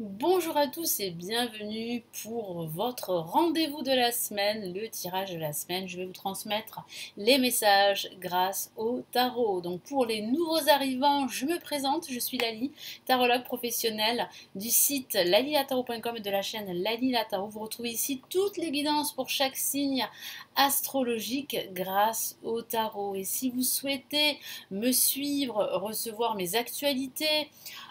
Bonjour à tous et bienvenue pour votre rendez-vous de la semaine, le tirage de la semaine. Je vais vous transmettre les messages grâce au tarot. Donc pour les nouveaux arrivants, je me présente, je suis Lali, tarologue professionnelle du site lalilatarot.com et de la chaîne Lali la Tarot. Vous retrouvez ici toutes les guidances pour chaque signe astrologique grâce au tarot. Et si vous souhaitez me suivre, recevoir mes actualités,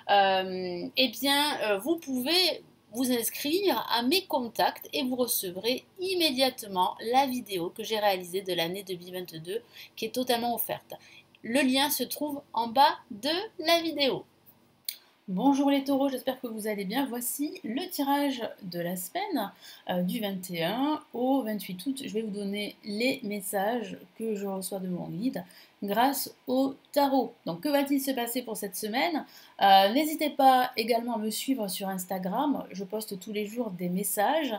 vous pouvez vous inscrire à mes contacts et vous recevrez immédiatement la vidéo que j'ai réalisée de l'année 2022 qui est totalement offerte. Le lien se trouve en bas de la vidéo. Bonjour les taureaux, j'espère que vous allez bien. Voici le tirage de la semaine du 21 au 28 août. Je vais vous donner les messages que je reçois de mon guide grâce au tarot. Donc que va-t-il se passer pour cette semaine? N'hésitez pas également à me suivre sur Instagram. Je poste tous les jours des messages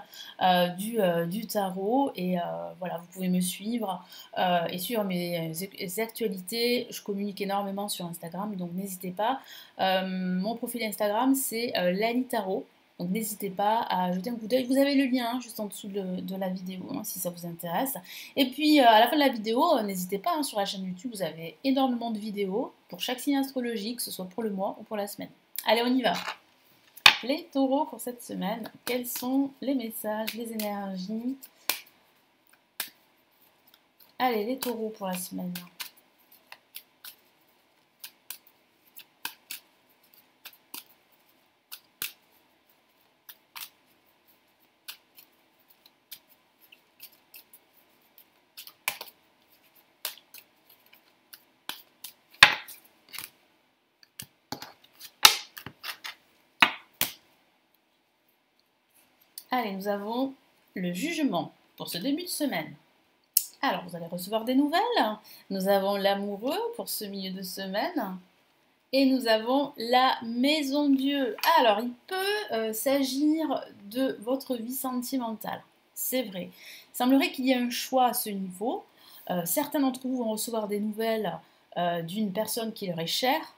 du tarot et voilà, vous pouvez me suivre et suivre mes actualités. Je communique énormément sur Instagram, donc n'hésitez pas. Mon profil Instagram, c'est Lali Tarot. Donc n'hésitez pas à jeter un coup d'œil. Vous avez le lien juste en dessous de la vidéo si ça vous intéresse. Et puis à la fin de la vidéo, n'hésitez pas sur la chaîne YouTube, vous avez énormément de vidéos pour chaque signe astrologique, que ce soit pour le mois ou pour la semaine. Allez, on y va. Les taureaux pour cette semaine, quels sont les messages, les énergies? Allez, les taureaux pour la semaine. Allez, nous avons le jugement pour ce début de semaine. Alors, vous allez recevoir des nouvelles. Nous avons l'amoureux pour ce milieu de semaine. Et nous avons la maison Dieu. Alors, il peut s'agir de votre vie sentimentale. C'est vrai. Il semblerait qu'il y ait un choix à ce niveau. Certains d'entre vous vont recevoir des nouvelles d'une personne qui leur est chère.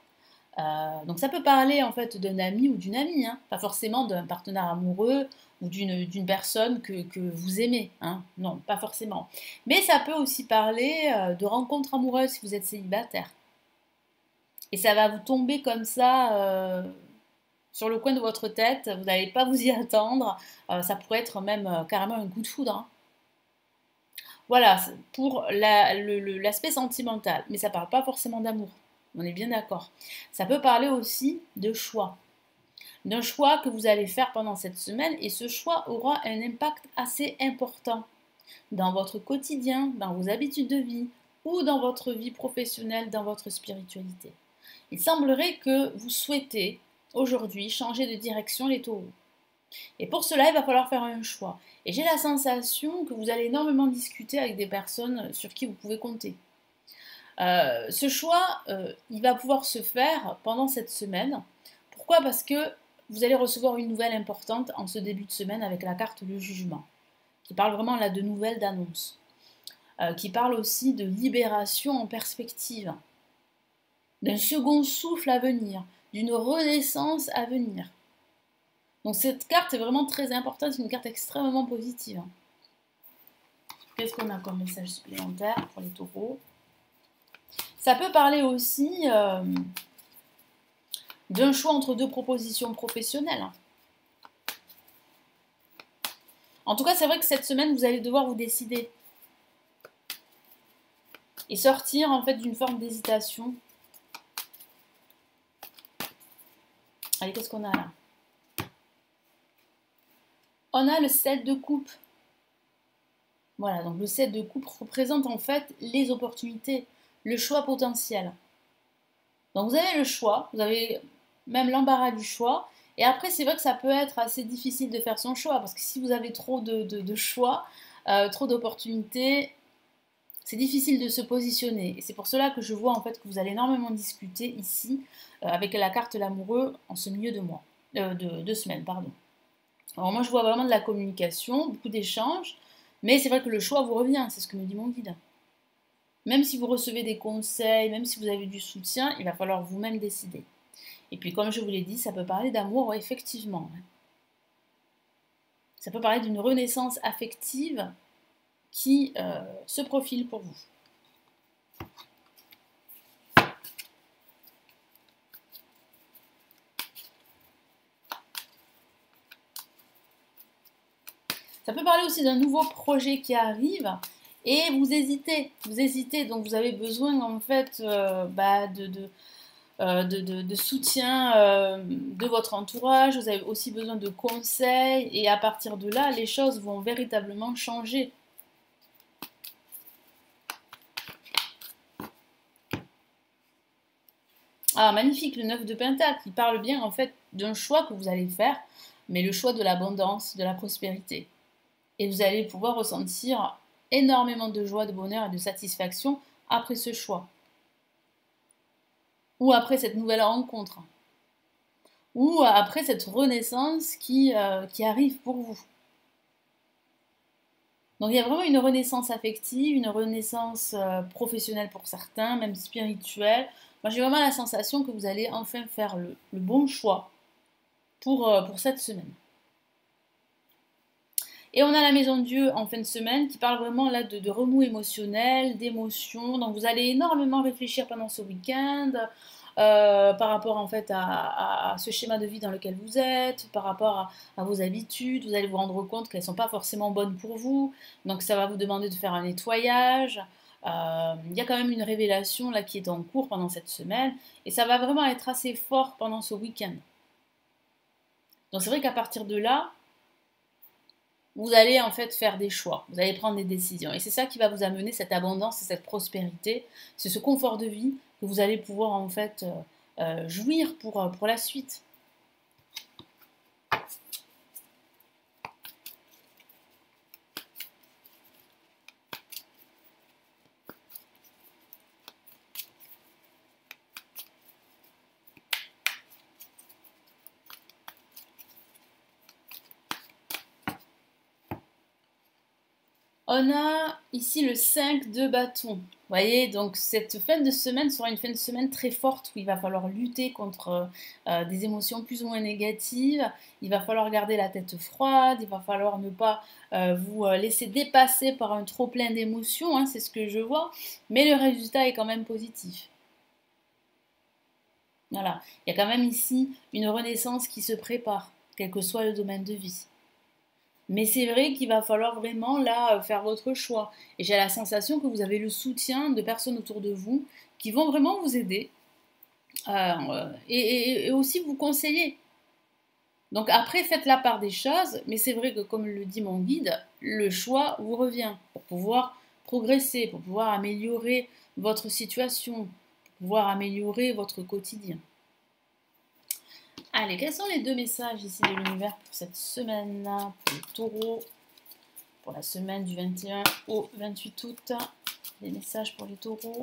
Donc ça peut parler en fait d'un ami ou d'une amie, hein, pas forcément d'un partenaire amoureux ou d'une personne que vous aimez, hein, non, pas forcément. Mais ça peut aussi parler de rencontres amoureuses si vous êtes célibataire. Et ça va vous tomber comme ça sur le coin de votre tête, vous n'allez pas vous y attendre, ça pourrait être même carrément un coup de foudre, hein. Voilà, pour l'aspect sentimental, mais ça ne parle pas forcément d'amour, on est bien d'accord. Ça peut parler aussi de choix, d'un choix que vous allez faire pendant cette semaine, et ce choix aura un impact assez important dans votre quotidien, dans vos habitudes de vie, ou dans votre vie professionnelle, dans votre spiritualité. Il semblerait que vous souhaitez aujourd'hui changer de direction les taureaux. Et pour cela, il va falloir faire un choix. Et j'ai la sensation que vous allez énormément discuter avec des personnes sur qui vous pouvez compter. Ce choix, il va pouvoir se faire pendant cette semaine. Pourquoi? Parce que vous allez recevoir une nouvelle importante en ce début de semaine avec la carte le jugement, qui parle vraiment là de nouvelles, d'annonces, qui parle aussi de libération en perspective, d'un second souffle à venir, d'une renaissance à venir. Donc cette carte est vraiment très importante, c'est une carte extrêmement positive. Qu'est-ce qu'on a comme message supplémentaire pour les taureaux? Ça peut parler aussi d'un choix entre deux propositions professionnelles. En tout cas, c'est vrai que cette semaine, vous allez devoir vous décider et sortir en fait d'une forme d'hésitation. Allez, qu'est-ce qu'on a là? On a le 7 de coupe. Voilà, donc le 7 de coupe représente en fait les opportunités, le choix potentiel. Donc vous avez le choix, vous avez même l'embarras du choix. Et après, c'est vrai que ça peut être assez difficile de faire son choix, parce que si vous avez trop de choix, trop d'opportunités, c'est difficile de se positionner. Et c'est pour cela que je vois en fait que vous allez énormément discuter ici, avec la carte l'amoureux en ce milieu de mois, de semaine, pardon. Alors moi, je vois vraiment de la communication, beaucoup d'échanges, mais c'est vrai que le choix vous revient, c'est ce que me dit mon guide. Même si vous recevez des conseils, même si vous avez du soutien, il va falloir vous-même décider. Et puis comme je vous l'ai dit, ça peut parler d'amour effectivement. Ça peut parler d'une renaissance affective qui se profile pour vous. Ça peut parler aussi d'un nouveau projet qui arrive et vous hésitez, donc vous avez besoin en fait de soutien de votre entourage, vous avez aussi besoin de conseils et à partir de là, les choses vont véritablement changer. Ah, magnifique, le 9 de Pentacle, il parle bien en fait d'un choix que vous allez faire, mais le choix de l'abondance, de la prospérité. Et vous allez pouvoir ressentir énormément de joie, de bonheur et de satisfaction après ce choix. Ou après cette nouvelle rencontre. Ou après cette renaissance qui arrive pour vous. Donc il y a vraiment une renaissance affective, une renaissance professionnelle pour certains, même spirituelle. Moi j'ai vraiment la sensation que vous allez enfin faire le bon choix pour cette semaine. Et on a la maison de Dieu en fin de semaine qui parle vraiment là de remous émotionnel, d'émotions. Donc vous allez énormément réfléchir pendant ce week-end par rapport en fait à ce schéma de vie dans lequel vous êtes, par rapport à vos habitudes. Vous allez vous rendre compte qu'elles ne sont pas forcément bonnes pour vous. Donc ça va vous demander de faire un nettoyage. Il y a quand même une révélation là qui est en cours pendant cette semaine. Et ça va vraiment être assez fort pendant ce week-end. Donc c'est vrai qu'à partir de là, vous allez en fait faire des choix, vous allez prendre des décisions. Et c'est ça qui va vous amener cette abondance et cette prospérité. C'est ce confort de vie que vous allez pouvoir en fait jouir pour la suite. On a ici le 5 de bâton. Vous voyez, donc cette fin de semaine sera une fin de semaine très forte où il va falloir lutter contre des émotions plus ou moins négatives. Il va falloir garder la tête froide. Il va falloir ne pas vous laisser dépasser par un trop plein d'émotions. Hein, c'est ce que je vois. Mais le résultat est quand même positif. Voilà. Il y a quand même ici une renaissance qui se prépare, quel que soit le domaine de vie. Mais c'est vrai qu'il va falloir vraiment là faire votre choix. Et j'ai la sensation que vous avez le soutien de personnes autour de vous qui vont vraiment vous aider et aussi vous conseiller. Donc après, faites la part des choses, mais c'est vrai que comme le dit mon guide, le choix vous revient pour pouvoir progresser, pour pouvoir améliorer votre situation, pour pouvoir améliorer votre quotidien. Allez, quels sont les deux messages ici de l'univers pour cette semaine, pour le taureau, pour la semaine du 21 au 28 août? Les messages pour les taureaux.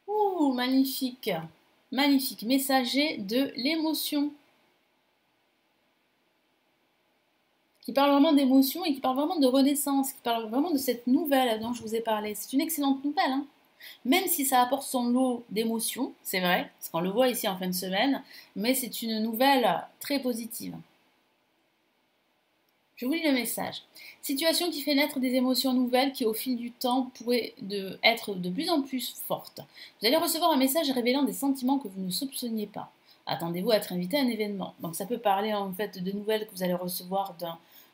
Ouh, magnifique, magnifique, messager de l'émotion. Qui parle vraiment d'émotion et qui parle vraiment de renaissance, qui parle vraiment de cette nouvelle dont je vous ai parlé. C'est une excellente nouvelle, hein. Même si ça apporte son lot d'émotions, c'est vrai, parce qu'on le voit ici en fin de semaine, mais c'est une nouvelle très positive. Je vous lis le message. Situation qui fait naître des émotions nouvelles qui au fil du temps pourraient être de plus en plus fortes. Vous allez recevoir un message révélant des sentiments que vous ne soupçonniez pas. Attendez-vous à être invité à un événement. Donc ça peut parler en fait de nouvelles que vous allez recevoir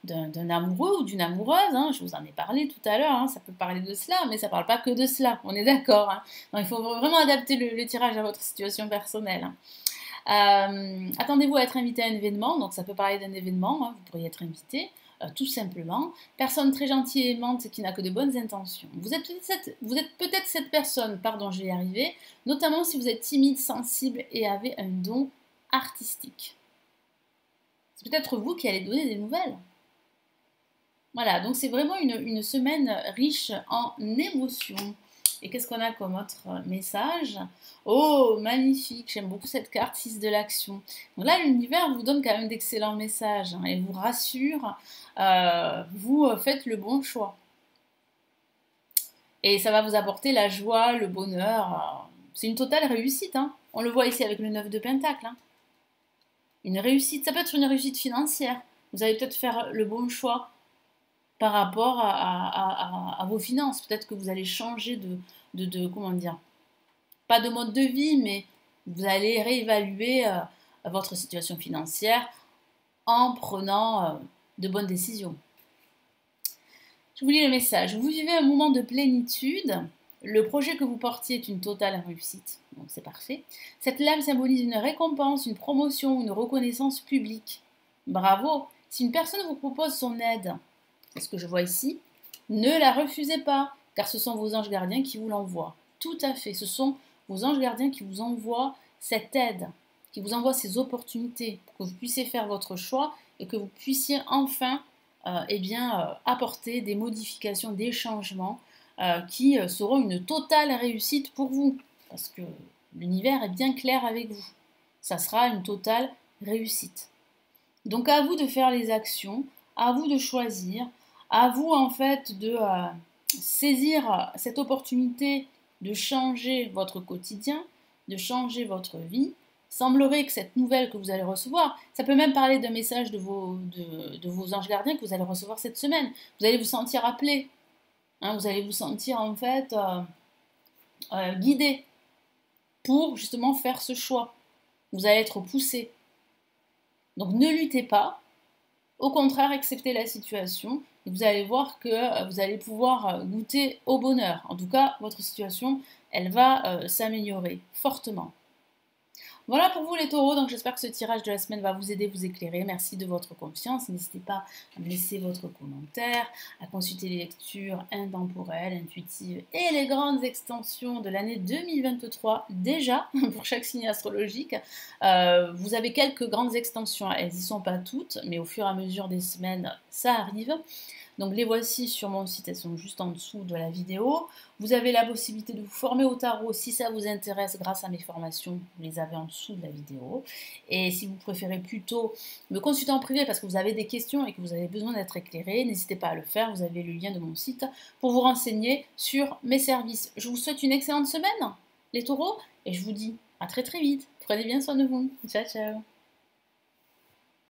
d'un amoureux ou d'une amoureuse, hein. Je vous en ai parlé tout à l'heure, hein. Ça peut parler de cela, mais ça ne parle pas que de cela, on est d'accord, hein. Donc il faut vraiment adapter le tirage à votre situation personnelle, hein. Attendez-vous à être invité à un événement, donc ça peut parler d'un événement, hein, vous pourriez être invité, tout simplement. Personne très gentille et aimante qui n'a que de bonnes intentions. Vous êtes peut-être cette personne, pardon, je vais y arriver, notamment si vous êtes timide, sensible et avez un don artistique. C'est peut-être vous qui allez donner des nouvelles. Voilà, donc c'est vraiment une semaine riche en émotions. Et qu'est-ce qu'on a comme autre message? Oh, magnifique, j'aime beaucoup cette carte 6 de l'action. Donc là, l'univers vous donne quand même d'excellents messages hein, et vous rassure, vous faites le bon choix. Et ça va vous apporter la joie, le bonheur. C'est une totale réussite. Hein. On le voit ici avec le 9 de Pentacle. Hein. Une réussite, ça peut être une réussite financière. Vous allez peut-être faire le bon choix par rapport à vos finances. Peut-être que vous allez changer comment dire, pas de mode de vie, mais vous allez réévaluer votre situation financière en prenant de bonnes décisions. Je vous lis le message. Vous vivez un moment de plénitude. Le projet que vous portiez est une totale réussite. Donc c'est parfait. Cette lame symbolise une récompense, une promotion, une reconnaissance publique. Bravo. Si une personne vous propose son aide, c'est ce que je vois ici, ne la refusez pas, car ce sont vos anges gardiens qui vous l'envoient. Tout à fait. Ce sont vos anges gardiens qui vous envoient cette aide, qui vous envoient ces opportunités pour que vous puissiez faire votre choix et que vous puissiez enfin apporter des modifications, des changements qui seront une totale réussite pour vous. Parce que l'univers est bien clair avec vous. Ça sera une totale réussite. Donc à vous de faire les actions, à vous de choisir, à vous en fait de saisir cette opportunité de changer votre quotidien, de changer votre vie. Semblerait que cette nouvelle que vous allez recevoir, ça peut même parler d'un message de vos anges gardiens que vous allez recevoir cette semaine. Vous allez vous sentir appelé, hein, vous allez vous sentir en fait guidé pour justement faire ce choix. Vous allez être poussé. Donc ne luttez pas, au contraire acceptez la situation et vous allez voir que vous allez pouvoir goûter au bonheur. En tout cas, votre situation, elle va s'améliorer fortement. Voilà pour vous les taureaux, donc j'espère que ce tirage de la semaine va vous aider, vous éclairer. Merci de votre confiance. N'hésitez pas à me laisser votre commentaire, à consulter les lectures intemporelles, intuitives et les grandes extensions de l'année 2023 déjà pour chaque signe astrologique. Vous avez quelques grandes extensions, elles n'y sont pas toutes, mais au fur et à mesure des semaines, ça arrive. Donc les voici sur mon site, elles sont juste en dessous de la vidéo. Vous avez la possibilité de vous former au tarot si ça vous intéresse grâce à mes formations, vous les avez en dessous de la vidéo. Et si vous préférez plutôt me consulter en privé parce que vous avez des questions et que vous avez besoin d'être éclairé, n'hésitez pas à le faire, vous avez le lien de mon site pour vous renseigner sur mes services. Je vous souhaite une excellente semaine les taureaux et je vous dis à très très vite. Prenez bien soin de vous. Ciao ciao.